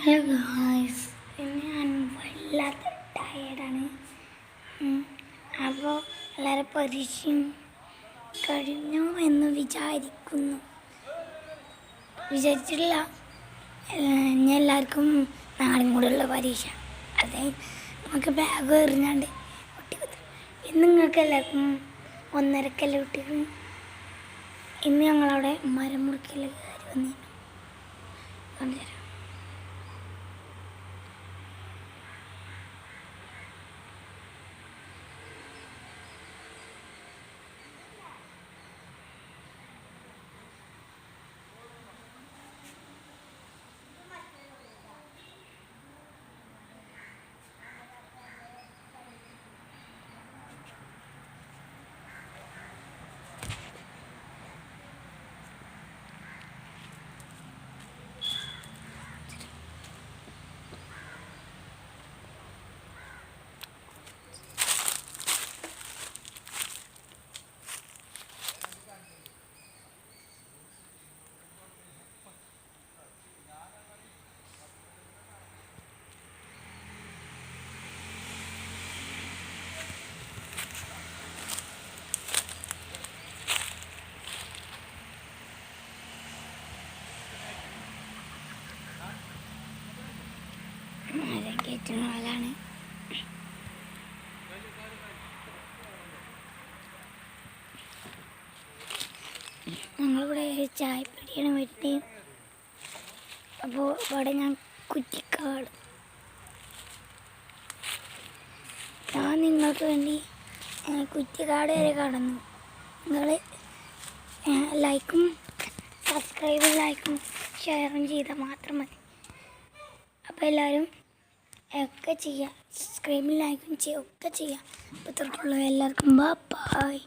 Hello guys, പിന്നെ ഞാൻ വല്ലാത്ത ടയേർഡാണ്. അപ്പോൾ എല്ലാവരും പരീക്ഷയും കഴിഞ്ഞു എന്ന് വിചാരിച്ചിട്ടില്ല. ഇനി എല്ലാവർക്കും നാളെയും കൂടെയുള്ള പരീക്ഷ. അതായത് നമുക്ക് ബാഗ് എറിഞ്ഞാണ്ട് കുട്ടികൾ ഇന്ന് നിങ്ങൾക്ക് എല്ലാവർക്കും 1:30 കുട്ടികൾ. ഇന്ന് ഞങ്ങളവിടെ മരം മുറിക്കൽ കയറി വന്നിരുന്നു. കാണിച്ചു. ാണ് ഞങ്ങളിവിടെ ചായപ്പടിയാണ് വരുന്നത്. അപ്പോൾ ഇവിടെ ഞാൻ കുറ്റിക്കാട് ഞാൻ നിങ്ങൾക്ക് വേണ്ടി കുറ്റിക്കാട് വരെ കടന്നു. നിങ്ങൾ ലൈക്കും ഷെയറും ചെയ്താൽ മാത്രം മതി. അപ്പോൾ എല്ലാവരും ഒക്കെ ചെയ്യുക, സബ്സ്ക്രൈബും ലൈക്കും ചെയ്യുക, ഒക്കെ ചെയ്യുക. അപ്പോൾ തൊട്ടുള്ള എല്ലാവർക്കും ബൈ.